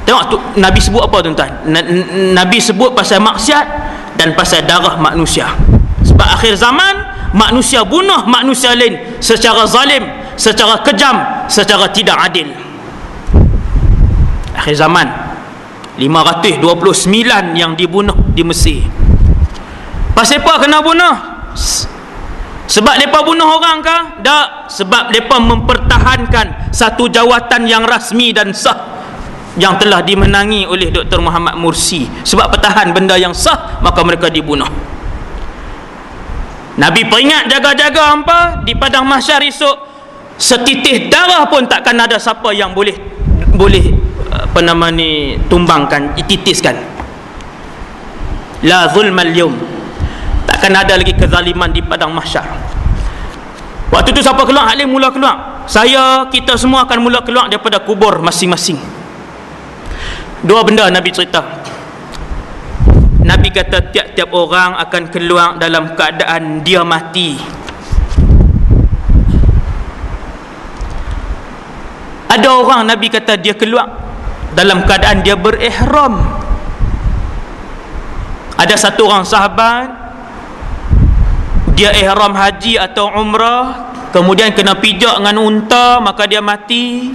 Tengok tu, Nabi sebut apa tuan-tuan? Nabi sebut pasal maksiat dan pasal darah manusia. Sebab akhir zaman manusia bunuh manusia lain secara zalim, secara kejam, secara tidak adil. Akhir zaman 529 yang dibunuh di Mesir. Pasal apa kena bunuh? Sebab mereka bunuh orang ke? Tak. Sebab mereka mempertahankan satu jawatan yang rasmi dan sah yang telah dimenangi oleh Dr. Muhammad Mursi. Sebab pertahan benda yang sah, maka mereka dibunuh. Nabi peringat, jaga-jaga hampa di Padang Mahsyar esok, setitis darah pun takkan ada siapa yang boleh tumbangkan, titiskan. La zulmal yawm. Takkan ada lagi kezaliman di Padang Mahsyar. Waktu tu siapa keluar? Halim mula keluar. Saya, kita semua akan mula keluar daripada kubur masing-masing. 2 benda Nabi cerita. Nabi kata tiap-tiap orang akan keluar dalam keadaan dia mati. Ada orang Nabi kata dia keluar dalam keadaan dia berihram. Ada satu orang sahabat, dia ihram haji atau umrah, kemudian kena pijak dengan unta, maka dia mati.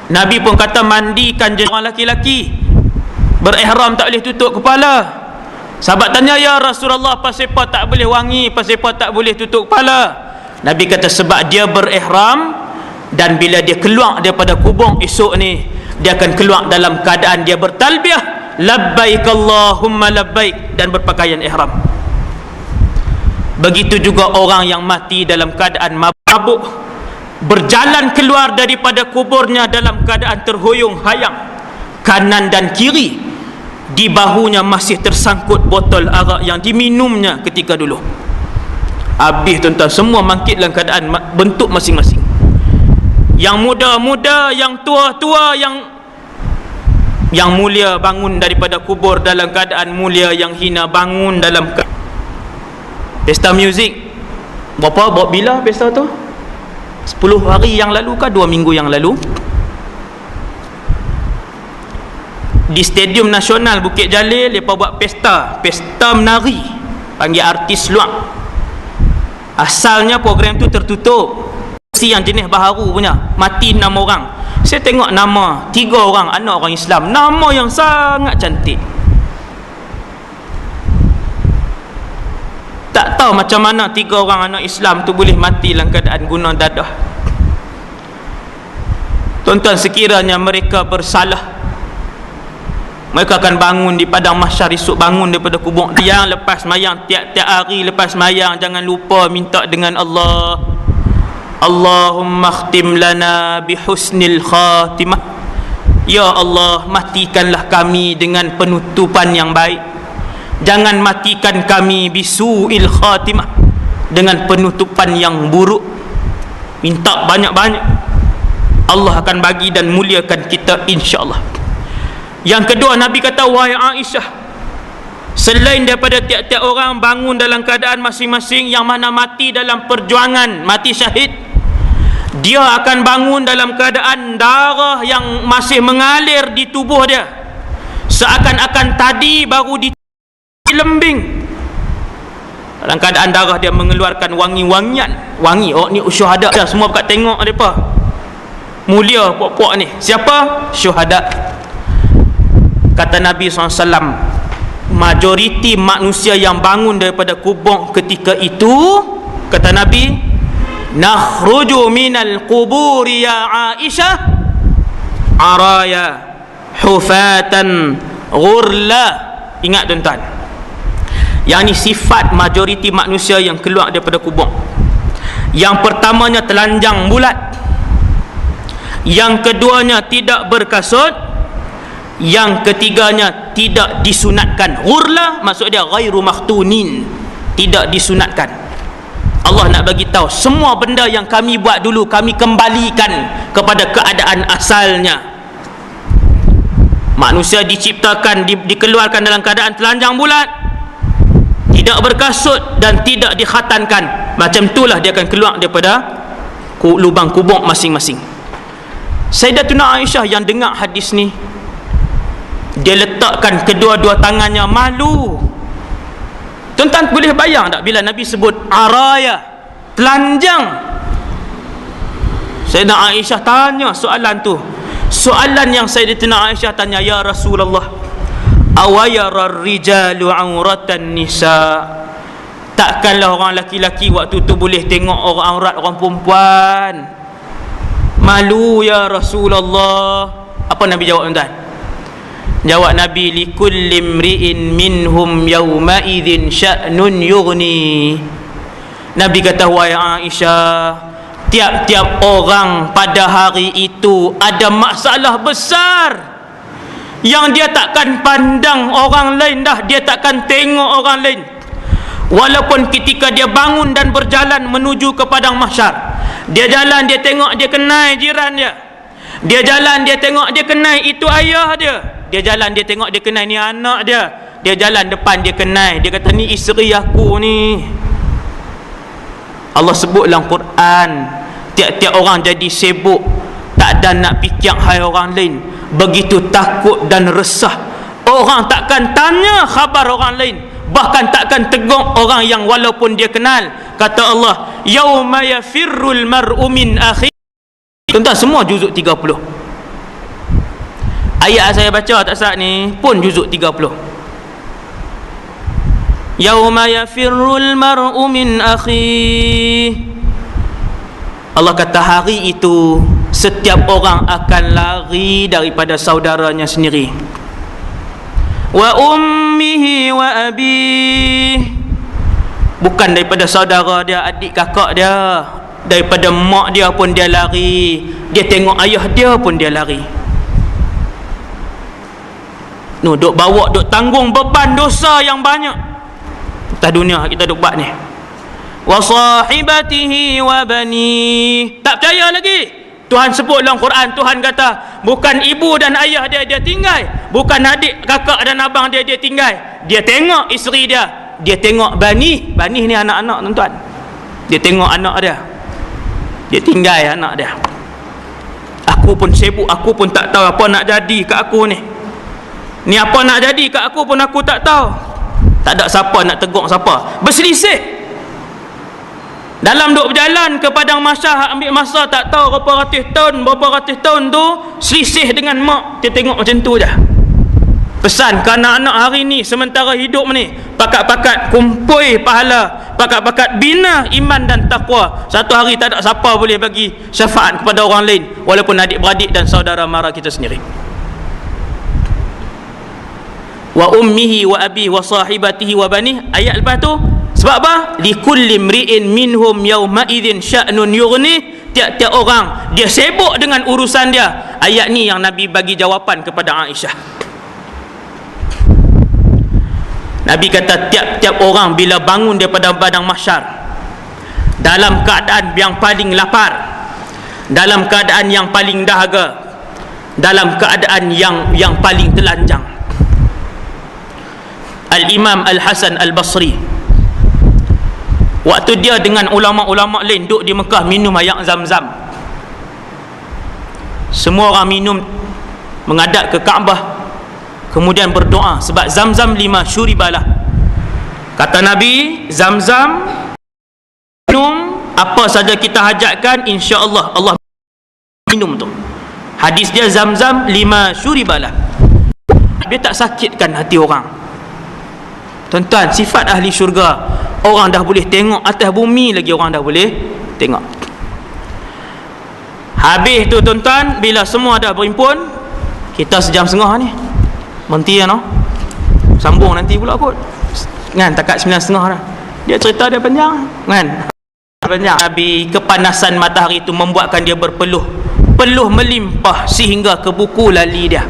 Nabi pun kata mandikan je orang laki-laki, berihram tak boleh tutup kepala. Sahabat tanya, ya Rasulullah, pasal apa tak boleh wangi, pasal apa tak boleh tutup kepala? Nabi kata sebab dia berihram, dan bila dia keluar daripada kubur esok ni, dia akan keluar dalam keadaan dia bertalbiyah, labbaik Allahumma labbaik, dan berpakaian ihram. Begitu juga orang yang mati dalam keadaan mabuk, berjalan keluar daripada kuburnya dalam keadaan terhuyung hayang, kanan dan kiri di bahunya masih tersangkut botol arak yang diminumnya ketika dulu. Habis tuan-tuan, semua bangkit dalam keadaan bentuk masing-masing. Yang muda-muda, yang tua-tua, yang mulia bangun daripada kubur dalam keadaan mulia, yang hina bangun dalam pesta muzik. Bila pesta tu? 10 hari yang lalu ke 2 minggu yang lalu? di Stadium Nasional Bukit Jalil, mereka buat pesta menari, panggil artis luar. Asalnya program tu tertutup, si yang jenis baharu punya, mati 6 orang. Saya tengok nama 3 orang anak orang Islam, nama yang sangat cantik. Tak tahu macam mana 3 orang anak Islam tu boleh mati dalam keadaan guna dadah. Tuan-tuan, sekiranya mereka bersalah, mereka akan bangun di padang mahsyar esok, bangun daripada kubur. Yang lepas mayang, tiap-tiap hari lepas mayang, jangan lupa minta dengan Allah, Allahumma khtim lana bihusnil khatimah. Ya Allah, matikanlah kami dengan penutupan yang baik. Jangan matikan kami bisu'il khatimah, dengan penutupan yang buruk. Minta banyak-banyak, Allah akan bagi dan muliakan kita, insya-Allah. Yang kedua, Nabi kata, wahai Aisyah, selain daripada tiap-tiap orang bangun dalam keadaan masing-masing, yang mana mati dalam perjuangan, mati syahid, dia akan bangun dalam keadaan darah yang masih mengalir di tubuh dia, seakan-akan tadi baru dilembing. Dalam keadaan darah dia mengeluarkan wangi-wangian. Wangi, oh ni syuhada dah, semua kat tengok mereka mulia puak-puak ni. Siapa? Syuhada. Kata Nabi SAW, majoriti manusia yang bangun daripada kubur ketika itu, kata Nabi, nakhruju minal quburi ya Aisyah araya hufatan ghurla. Ingat tuan-tuan, yang ni sifat majoriti manusia yang keluar daripada kubur. Yang pertamanya telanjang bulat, yang keduanya tidak berkasut, yang ketiganya tidak disunatkan. Ghurla maksud dia ghairu makhtunin, tidak disunatkan. Allah nak bagi tahu, semua benda yang kami buat dulu kami kembalikan kepada keadaan asalnya. Manusia diciptakan, dikeluarkan dalam keadaan telanjang bulat, tidak berkasut dan tidak dikhatankan. Macam itulah dia akan keluar daripada lubang kubur masing-masing. Sayyidatuna Aisyah yang dengar hadis ni, dia letakkan kedua-dua tangannya, malu. Tuan-tuan boleh bayang tak bila Nabi sebut araya, telanjang? Sayyidatuna Aisyah tanya soalan tu. Soalan yang Sayyidatuna Aisyah tanya, ya Rasulullah, awayara rijalu auratan nisa, takkanlah orang laki-laki waktu tu boleh tengok orang aurat orang perempuan? Malu ya Rasulullah. Apa Nabi jawab tuan-tuan? Jawab Nabi, likulli imri'in minhum yawma idzin sya'nun yughni. Nabi kata, wahai Aisyah, tiap-tiap orang pada hari itu ada masalah besar yang dia takkan pandang orang lain dah, dia takkan tengok orang lain. Walaupun ketika dia bangun dan berjalan menuju ke padang mahsyar, dia jalan, dia tengok, dia kenal jiran dia. Dia jalan, dia tengok, dia kenal itu ayah dia. Dia jalan, dia tengok, dia kenal ni anak dia. Dia jalan depan, dia kenal, dia kata ni isteri aku ni. Allah sebut dalam Quran, tiap-tiap orang jadi sibuk, tak ada nak fikir hai orang lain, begitu takut dan resah. Orang takkan tanya khabar orang lain, bahkan takkan tegur orang yang walaupun dia kenal. Kata Allah, yauma yafirrul mar'u min akhi. Tuan-tuan, semua juzuk 30. Ayat saya baca tak saat ni pun juzuk 30. Yauma yafirrul mar'u min akhi. Allah kata hari itu setiap orang akan lari daripada saudaranya sendiri. Wa ummihi wa abih, bukan daripada saudara dia, adik kakak dia, daripada mak dia pun dia lari. Dia tengok ayah dia pun dia lari. Duk bawa, duk tanggung beban dosa yang banyak atas dunia kita duk buat ni. Wa sahibatihi wa bani. Tak percaya lagi? Tuhan sebut dalam Quran, Tuhan kata bukan ibu dan ayah dia tinggal, bukan adik kakak dan abang dia tinggal. Dia tengok isteri dia, dia tengok bani. Bani ni anak-anak tuan-tuan. Dia tengok anak dia, dia tinggal anak dia. Aku pun sibuk, aku pun tak tahu apa nak jadi kat aku ni. Ni apa nak jadi kat aku pun aku tak tahu. Tak ada siapa nak tegur siapa. Berselisih. Dalam duk berjalan ke padang mahsyar, ambil masa tak tahu berapa ratus tahun tu, selisih dengan mak. Dia tengok macam tu je. Pesan ke anak-anak hari ni, sementara hidup ni, pakat-pakat kumpul pahala, pakat-pakat bina iman dan taqwa. Satu hari tak ada siapa boleh bagi syafaat kepada orang lain, walaupun adik-beradik dan saudara mara kita sendiri. Wa ummihi wa abihi wa sahibatihi wa banih. Ayat lepas tu sebab apa? Likulli mri'in minhum yawma idzin sya'nun yughni. Tiap-tiap orang dia sibuk dengan urusan dia. Ayat ni yang Nabi bagi jawapan kepada Aisyah. Nabi kata tiap-tiap orang bila bangun daripada padang mahsyar dalam keadaan yang paling lapar, dalam keadaan yang paling dahaga, dalam keadaan yang paling telanjang. Al-Imam Al-Hasan Al-Basri, waktu dia dengan ulama-ulama lain duduk di Mekah minum air Zam-Zam, semua orang minum menghadap ke Kaabah, kemudian berdoa sebab Zam-Zam 5 syuribalah. Kata Nabi, Zam-Zam minum apa saja kita hajatkan, insya-Allah Allah minum tu. Hadis dia Zam-Zam 5 syuribalah. Dia tak sakitkan hati orang. Tuan-tuan, sifat ahli syurga, orang dah boleh tengok atas bumi lagi orang dah boleh tengok. Habis tu tuan-tuan, bila semua dah berhimpun, kita sejam setengah ni berhenti kan, sambung nanti pula kot kan, takat 9.30 dah. Dia cerita dia panjang kan, panjang. Nabi, kepanasan matahari itu membuatkan dia berpeluh, peluh melimpah sehingga ke buku lali dia.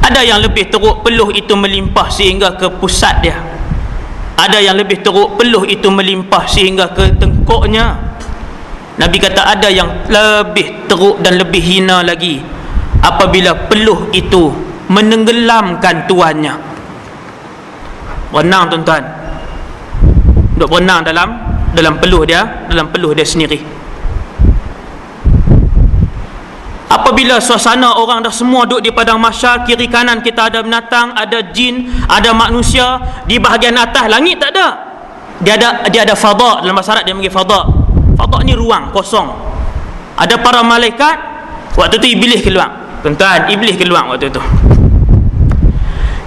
Ada yang lebih teruk, peluh itu melimpah sehingga ke pusat dia. Ada yang lebih teruk, peluh itu melimpah sehingga ke tengkuknya. Nabi kata ada yang lebih teruk dan lebih hina lagi, apabila peluh itu menenggelamkan tuannya. Renang tuan-tuan, duk berenang dalam peluh dia sendiri. Apabila suasana orang dah semua duduk di padang mahsyar, kiri kanan kita ada binatang, ada jin, ada manusia. Di bahagian atas langit tak ada. Dia ada fada. Dalam bahasa Arab dia panggil fada. Fada ni ruang kosong. Ada para malaikat. Waktu tu Iblis keluar. Tuan-tuan, Iblis keluar waktu tu.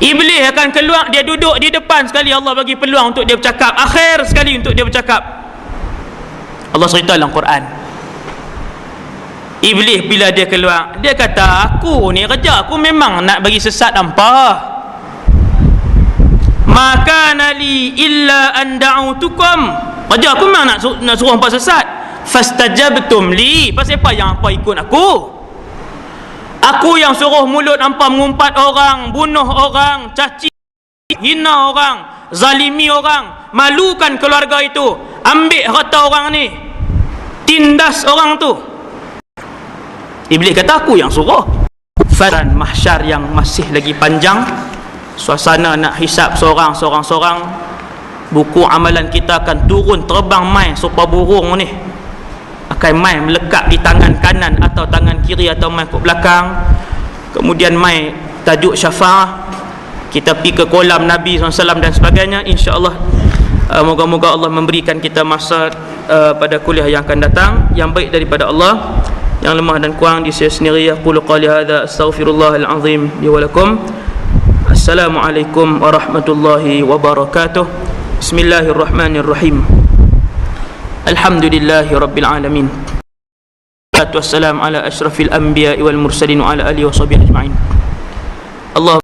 Iblis akan keluar, dia duduk di depan sekali. Allah bagi peluang untuk dia bercakap, akhir sekali untuk dia bercakap. Allah cerita dalam Quran, Iblis bila dia keluar, dia kata, aku ni kerja aku memang nak bagi sesat hampa. Maka nali illa an da'utukum, kerja aku memang nak suruh hampa sesat. Fastajabtum li, pasal apa yang hampa ikut aku? Aku yang suruh mulut hampa mengumpat orang, bunuh orang, caci, hina orang, zalimi orang, malukan keluarga itu, ambil harta orang ni, tindas orang tu. Iblis kata aku yang suruh. Faran mahsyar yang masih lagi panjang, suasana nak hisap seorang, buku amalan kita akan turun terbang mai supaya burung ni akan mai melekat di tangan kanan atau tangan kiri atau mai ke belakang. Kemudian mai tajuk syafaah, kita pergi ke kolam Nabi SAW dan sebagainya. InsyaAllah moga-moga Allah memberikan kita masa pada kuliah yang akan datang yang baik daripada Allah. Yang lemah dan kurang di saya sendiri. Aqulu qali hadza astaghfirullahal azim li wa lakum. Assalamualaikum warahmatullahi wabarakatuh. Bismillahirrahmanirrahim. Alhamdulillahi rabbil alamin. Wassalatu wassalamu ala asyrafil anbiya'i wal mursalin wa ala alihi wa sahbihi ajma'in. Allah